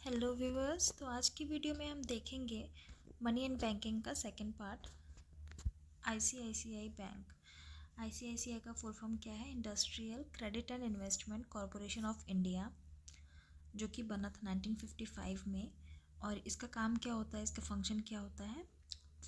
Hello viewers. तो आज की वीडियो में हम देखेंगे मनी एंड बैंकिंग का second part. ICICI bank. ICICI का फुल फॉर्म क्या है? Industrial credit and investment corporation of India, जो कि बना था 1955 में। और इसका काम क्या होता है, इसका फंक्शन क्या होता है?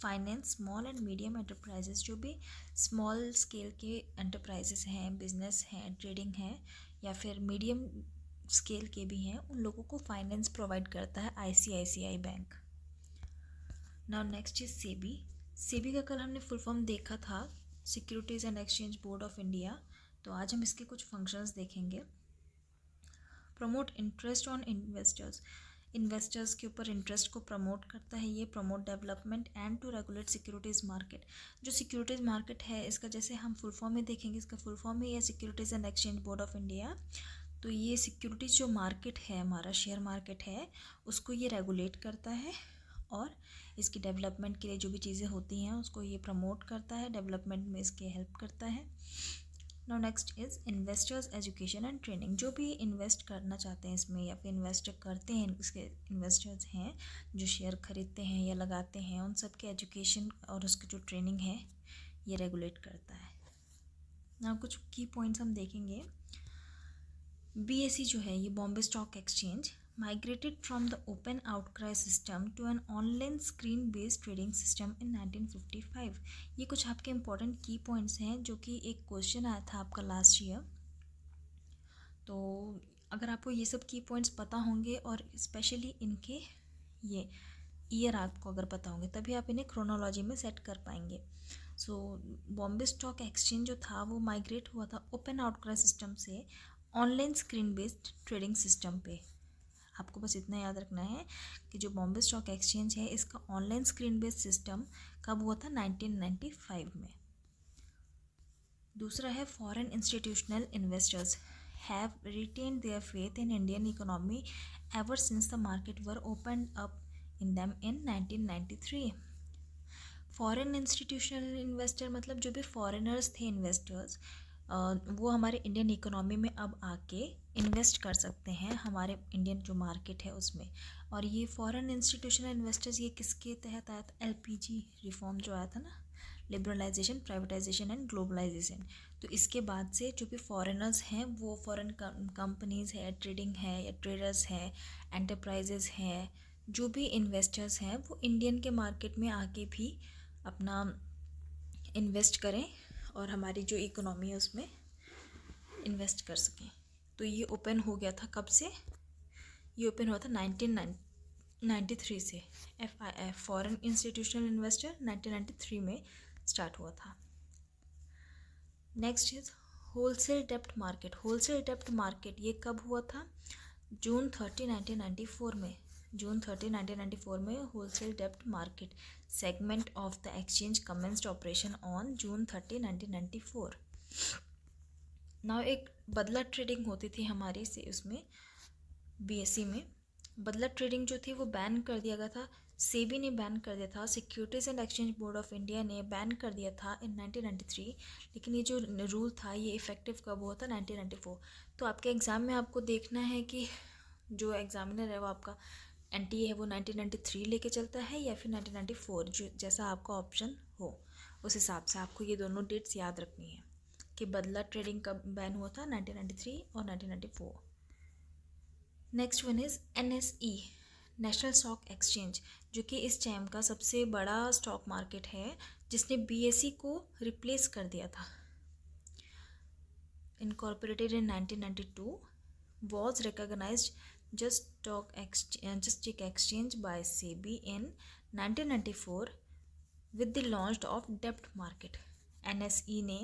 Finance small and medium enterprises, जो भी स्मॉल स्केल के एंटरप्राइजेस हैं, बिजनेस हैं, ट्रेडिंग है, या फिर मीडियम स्केल के भी हैं, उन लोगों को फाइनेंस प्रोवाइड करता है ICICI bank. Now next is SEBI. SEBI का कल हमने फुल फॉर्म देखा था, securities and exchange board of India. तो आज हम इसके कुछ फंक्शंस देखेंगे। Promote interest on investors, investors के ऊपर इंटरेस्ट को प्रमोट करता है ये। Promote development and to regulate securities market. जो सिक्योरिटीज़ मार्केट है, इसका जैसे हम फुल फॉर्म में देखेंगे, इसका फुल फॉर्म ही है securities and exchange board of India. तो ये सिक्योरिटीज़ जो मार्केट है, हमारा शेयर मार्केट है, उसको ये रेगुलेट करता है और इसकी डेवलपमेंट के लिए जो भी चीज़ें होती हैं उसको ये प्रमोट करता है, डेवलपमेंट में इसके हेल्प करता है। Now next is investors education and training. जो भी इन्वेस्ट करना चाहते हैं इसमें या फिर इन्वेस्ट करते हैं, इसके इन्वेस्टर्स हैं जो शेयर खरीदते हैं या लगाते हैं, उन सब के एजुकेशन और उसकी जो ट्रेनिंग है ये रेगुलेट करता है। ना कुछ की पॉइंट्स हम देखेंगे। बीएसई जो है, ये Bombay stock exchange, migrated from the open outcry system to an online screen based trading system in 1955। ये कुछ आपके इंपॉर्टेंट की पॉइंट्स हैं जो कि एक क्वेश्चन आया था आपका लास्ट ईयर। तो अगर आपको ये सब की पॉइंट्स पता होंगे और स्पेशली इनके ये ईयर आपको अगर पता होंगे, तभी आप इन्हें क्रोनोलॉजी में सेट कर पाएंगे। सो बॉम्बे स्टॉक एक्सचेंज जो था वो माइग्रेट हुआ था ओपन आउटक्राई सिस्टम से online screen based trading system पे। आपको बस इतना याद रखना है कि जो बॉम्बे स्टॉक एक्सचेंज है, इसका ऑनलाइन स्क्रीन बेस्ड सिस्टम कब हुआ था? 1995 में। दूसरा है foreign institutional investors have retained their faith in Indian economy ever since the market were opened up in them in 1993। Foreign institutional investor मतलब जो भी फॉरेनर्स थे इन्वेस्टर्स, वो हमारे इंडियन इकोनॉमी में अब आके इन्वेस्ट कर सकते हैं, हमारे इंडियन जो मार्केट है उसमें। और ये फॉरेन इंस्टीट्यूशनल इन्वेस्टर्स ये किसके तहत आया था? एलपीजी रिफॉर्म जो आया था ना, लिबरलाइजेशन, प्राइवेटाइजेशन एंड ग्लोबलाइजेशन। तो इसके बाद से जो भी फॉरेनर्स हैं वो फॉरेन कंपनीज़ है, ट्रेडिंग है या ट्रेडर्स हैं, एंटरप्राइजेज हैं, जो भी इन्वेस्टर्स हैं वो इंडियन के मार्केट में आके भी अपना इन्वेस्ट करें और हमारी जो इकोनॉमी है उसमें इन्वेस्ट कर सकें। तो ये ओपन हो गया था कब से? ये ओपन हुआ था 1993 से। FII फॉरेन इंस्टीट्यूशनल इन्वेस्टर 1993 में स्टार्ट हुआ था। नेक्स्ट इज होलसेल डेप्ट मार्केट। होलसेल डेप्ट मार्केट ये कब हुआ था? जून 30, 1994 में। जून 30, 1994 में होलसेल डेप्ट market segment of the exchange commenced operation on June 30, 1994। Now एक बदला ट्रेडिंग होती थी हमारी से उसमें बीएसई में। बदला ट्रेडिंग जो थी वो बैन कर दिया गया था, सेबी ने बैन कर दिया था, securities and exchange board of India ने बैन कर दिया था इन 1993। लेकिन ये जो रूल था ये इफ़ेक्टिव कब हुआ था? 1994। तो आपके एग्ज़ाम में आपको देखना है कि जो एग्जामिनर है वो आपका एनटीए है वो 1993 लेके चलता है या फिर 1994, जो जैसा आपका ऑप्शन हो उस हिसाब से आपको ये दोनों डेट्स याद रखनी है कि बदला ट्रेडिंग कब बैन हुआ था, 1993 और 1994। Next one is NSE, national stock exchange, जो कि इस टाइम का सबसे बड़ा स्टॉक मार्केट है जिसने बीएसई को रिप्लेस कर दिया था। Incorporated in 1992, was recognized just stock exchange by SEBI in 1994 with the launch of debt market। NSE ने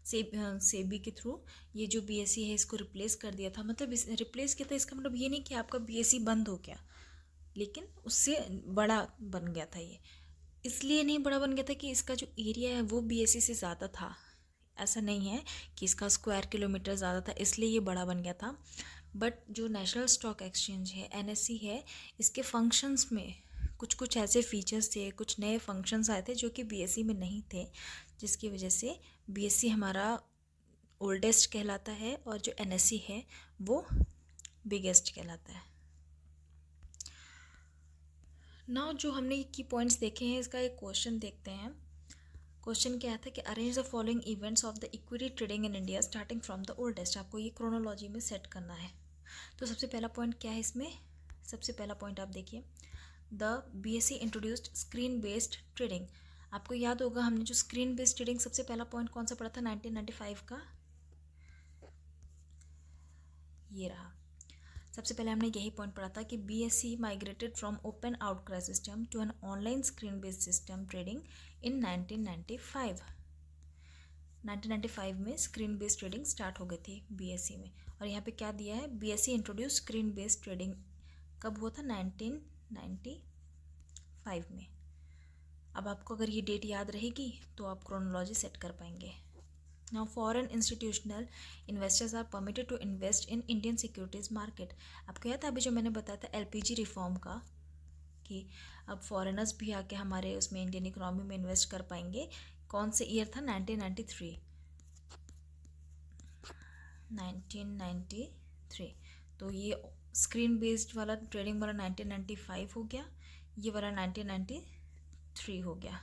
सेबी के थ्रू ये जो बीएसई है इसको रिप्लेस कर दिया था। मतलब इस रिप्लेस किया था, इसका मतलब ये नहीं कि आपका बीएसई बंद हो गया, लेकिन उससे बड़ा बन गया था। ये इसलिए नहीं बड़ा बन गया था कि इसका जो एरिया है वो बीएसई से ज़्यादा था, ऐसा नहीं है कि इसका स्क्वायर किलोमीटर ज़्यादा था इसलिए ये बड़ा बन गया था। बट जो नेशनल स्टॉक एक्सचेंज है, NSE है, इसके फंक्शंस में कुछ कुछ ऐसे फीचर्स थे, कुछ नए फंक्शंस आए थे जो कि बीएसई में नहीं थे, जिसकी वजह से बीएसई हमारा ओल्डेस्ट कहलाता है और जो NSE है वो बिगेस्ट कहलाता है। नाउ जो हमने की पॉइंट्स देखे हैं, इसका एक क्वेश्चन देखते हैं। क्वेश्चन क्या था कि arrange the following events of the equity trading in India starting from the oldest. आपको ये क्रोनोलॉजी में सेट करना है। तो सबसे पहला पॉइंट क्या है इसमें? सबसे पहला पॉइंट आप देखिए, the BSE introduced screen based trading. आपको याद होगा हमने जो स्क्रीन बेस्ड ट्रेडिंग, सबसे पहला पॉइंट कौन सा पढ़ा था 1995 का? ये रहा। सबसे पहले हमने यही पॉइंट पढ़ा था कि BSE migrated from open outcry system to an online screen based system trading in 1995। 1995 में स्क्रीन बेस्ड ट्रेडिंग स्टार्ट हो गई थी BSE में। और यहाँ पे क्या दिया है? BSE introduce screen based trading कब हुआ था? 1995 में। अब आपको अगर ये डेट याद रहेगी तो आप क्रोनोलॉजी सेट कर पाएंगे। Now foreign institutional investors are permitted to invest in Indian securities market। आपको याद था अभी जो मैंने बताया था LPG रिफॉर्म का, कि अब फॉरेनर्स भी आके हमारे उसमें इंडियन इकोनॉमी में इन्वेस्ट कर पाएंगे। कौन से ईयर था? 1993। 1993। तो ये स्क्रीन बेस्ड वाला ट्रेडिंग वाला 1995 हो गया, ये वाला 1993 हो गया।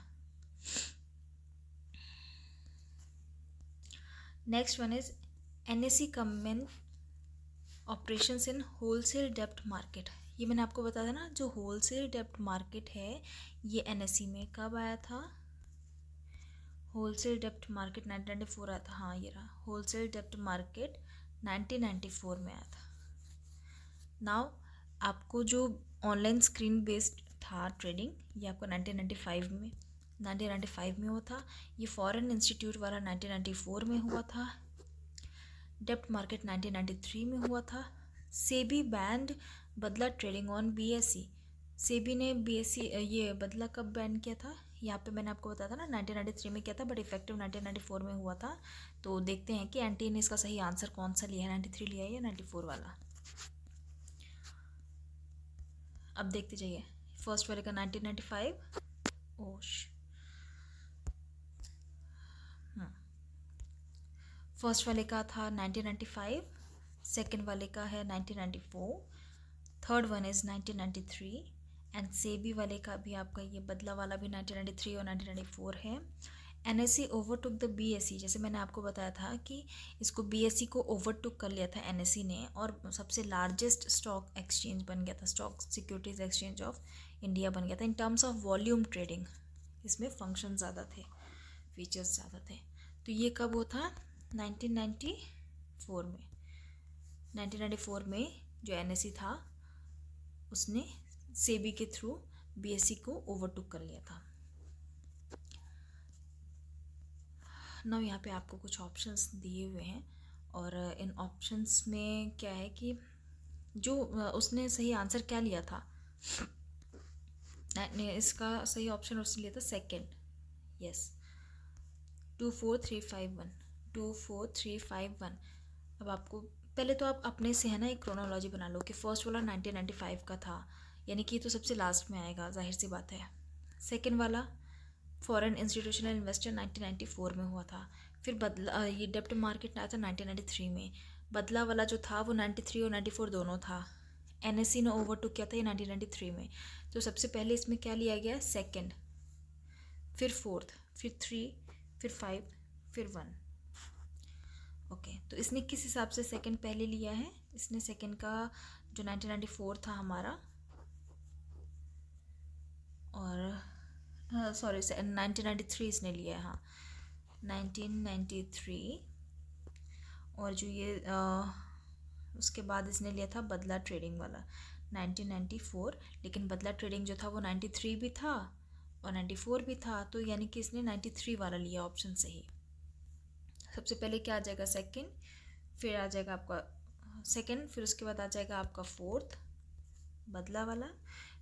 Next one is NSE commence operations in wholesale डेप्ट मार्केट। ये मैंने आपको बताया था ना, जो होलसेल डेप्ट मार्केट है ये NSE में कब आया था? होलसेल डेप्ट मार्केट 1994 आया था। हाँ ये रहा, होलसेल डेप्ट मार्केट 1994 में आया था। नाउ आपको जो ऑनलाइन स्क्रीन बेस्ड था ट्रेडिंग, ये आपको 1995 में हुआ था। ये फॉरेन इंस्टीट्यूट वाला 1994 में हुआ था। डेप्ट मार्केट 1993 में हुआ था। सेबी बैंड बदला ट्रेडिंग ऑन BSE। सेबी ने BSE ये बदला कब बैन किया था? यहाँ पे मैंने आपको बताया था ना 1993 में किया था, बट इफेक्टिव 1994 में हुआ था। तो देखते हैं कि एंटी ने इसका सही आंसर कौन सा लिया है, 93 लिया है या 94 वाला। अब देखते जाइए, फर्स्ट वाले का 1995। फर्स्ट वाले का था 1995, सेकेंड वाले का है 1994, third one is 1993 and SEBI वाले का भी आपका ये बदला वाला भी 1993 और 1994 है। NSE overtook the BSE। जैसे मैंने आपको बताया था कि इसको BSE को ओवरटुक कर लिया था NSE ने, और सबसे लार्जेस्ट स्टॉक एक्सचेंज बन गया था, stock securities exchange of India बन गया था। In terms of volume trading इसमें फंक्शन ज़्यादा थे, फीचर्स ज़्यादा थे। तो ये कब हुआ था? 1994 में। 1994 में जो NSE था उसने सेबी के थ्रू BSE को ओवरटुक कर लिया था। नाउ यहाँ पे आपको कुछ ऑप्शंस दिए हुए हैं, और इन ऑप्शंस में क्या है कि जो उसने सही आंसर क्या लिया था, इसका सही ऑप्शन उसने लिया था सेकेंड। यस, 24351। 24351। अब आपको पहले तो आप अपने से है ना एक क्रोनोलॉजी बना लो कि फर्स्ट वाला 1995 का था, यानी कि तो सबसे लास्ट में आएगा, जाहिर सी बात है। सेकेंड वाला फॉरेन इंस्टीट्यूशनल इन्वेस्टर 1994 में हुआ था। फिर बदला ये डेप्ट मार्केट आया था 1993 में। बदला वाला जो था वो 93 और 94 दोनों था। NSE ने ओवरटुक किया था ये 1993 में। तो सबसे पहले इसमें क्या लिया गया? सेकेंड, फिर फोर्थ, फिर 3, फिर 5, फिर 1। ओके, तो इसने किस हिसाब से सेकंड पहले लिया है? इसने सेकंड का जो 1994 था हमारा, और सॉरी 1993 इसने लिया है। हाँ 1993। और जो ये उसके बाद इसने लिया था बदला ट्रेडिंग वाला 1994। लेकिन बदला ट्रेडिंग जो था वो 93 भी था और 94 भी था, तो यानी कि इसने 93 वाला लिया, ऑप्शन सही। सबसे पहले क्या आ जाएगा? सेकंड, फिर आ जाएगा आपका सेकंड, फिर उसके बाद आ जाएगा आपका फोर्थ बदला वाला,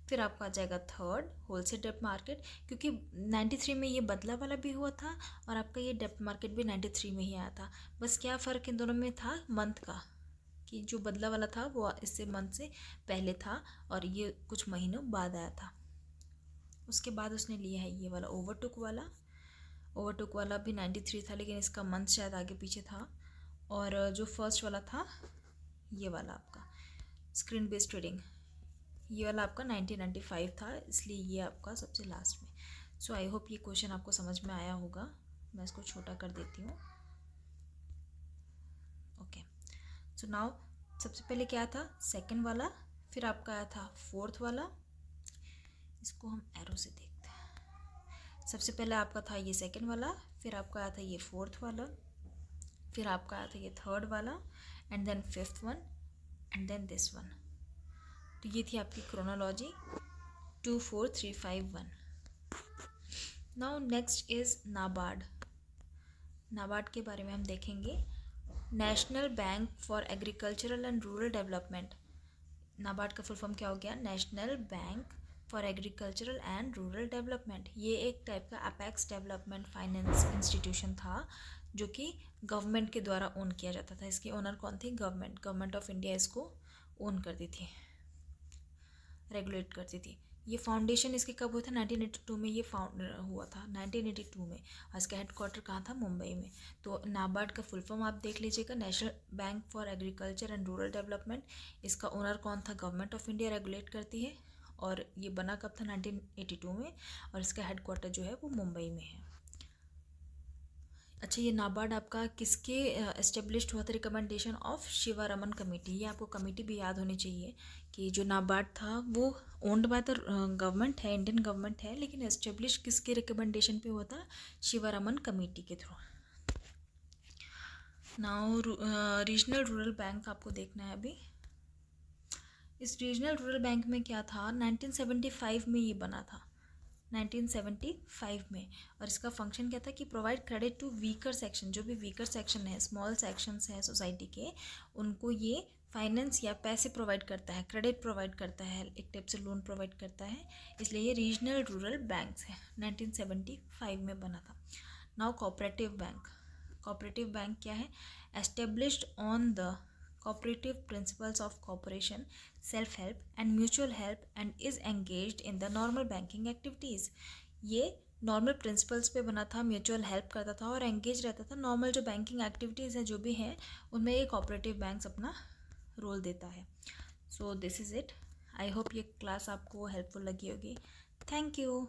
फिर आपका आ जाएगा थर्ड होलसेल डेप्ट मार्केट, क्योंकि 93 में ये बदला वाला भी हुआ था और आपका ये डेप्ट मार्केट भी 93 में ही आया था। बस क्या फ़र्क इन दोनों में था? मंथ का, कि जो बदला वाला था वो इससे मंथ से पहले था और ये कुछ महीनों बाद आया था। उसके बाद उसने लिया है ये वाला ओवरटुक वाला। ओवरटुक वाला भी 93 था, लेकिन इसका मंथ शायद आगे पीछे था। और जो फर्स्ट वाला था ये वाला आपका स्क्रीन बेस्ड ट्रेडिंग, ये वाला आपका 1995 था, इसलिए ये आपका सबसे लास्ट में। सो आई होप ये क्वेश्चन आपको समझ में आया होगा। मैं इसको छोटा कर देती हूँ। ओके, सो नाउ सबसे पहले क्या था, सेकंड वाला, फिर आपका आया था फोर्थ वाला। इसको हम एरो से देखते हैं। सबसे पहले आपका था ये सेकंड वाला, फिर आपका आया था ये फोर्थ वाला, फिर आपका आया था ये थर्ड वाला, and then fifth one, and then this one. तो ये थी आपकी chronology 2 4 3 5 1। Now next is NABARD. NABARD के बारे में हम देखेंगे। National bank for agricultural and rural development. नाबार्ड का फुल फॉर्म क्या हो गया, national bank for agricultural and rural development. ये एक टाइप का अपेक्स डेवलपमेंट फाइनेंस इंस्टीट्यूशन था जो कि गवर्नमेंट के द्वारा ओन किया जाता था। इसकी ओनर कौन थी, गवर्नमेंट ऑफ इंडिया इसको ओन करती थी, रेगुलेट करती थी। ये फाउंडेशन इसके कब हुआ था, 1982 में ये फाउंड हुआ था, 1982 में। और इसका हेडक्वार्टर कहाँ था, मुंबई में। तो नाबार्ड का फुल फॉर्म आप देख लीजिएगा, national bank for agriculture and rural development. इसका ओनर कौन था, गवर्नमेंट ऑफ इंडिया रेगुलेट करती है। और ये बना कब था, 1982 में। और इसका हेडक्वार्टर जो है वो मुंबई में है। अच्छा, ये नाबार्ड आपका किसके एस्टेब्लिश्ड हुआ था, रिकमेंडेशन ऑफ शिवारमन कमेटी। ये आपको कमेटी भी याद होनी चाहिए कि जो नाबार्ड था वो ओन्ड बाय द गवर्नमेंट है, इंडियन गवर्नमेंट है, लेकिन एस्टेब्लिश किसके रिकमेंडेशन पे हुआ था, शिवारमन कमेटी के through. Now regional rural bank आपको देखना है अभी। इस रीजनल रूरल बैंक में क्या था, 1975 में ये बना था, 1975 में। और इसका फंक्शन क्या था कि provide credit to weaker section. जो भी वीकर सेक्शन है, स्मॉल सेक्शंस हैं सोसाइटी के, उनको ये फाइनेंस या पैसे प्रोवाइड करता है, क्रेडिट प्रोवाइड करता है, एक टाइप से लोन प्रोवाइड करता है। इसलिए ये रीजनल रूरल बैंक्स है, 1975 में बना था। Now cooperative bank. Cooperative bank क्या है, established on the cooperative principles of cooperation, self-help and mutual help and is engaged in the normal banking activities। ये नॉर्मल प्रिंसिपल्स पे बना था, म्यूचुअल हेल्प करता था और एंगेज रहता था। नॉर्मल जो बैंकिंग एक्टिविटीज़ है जो भी हैं उनमें ये कोऑपरेटिव बैंक्स अपना रोल देता है। So this is it. I hope ये क्लास आपको हेल्पफुल लगी होगी। Thank you.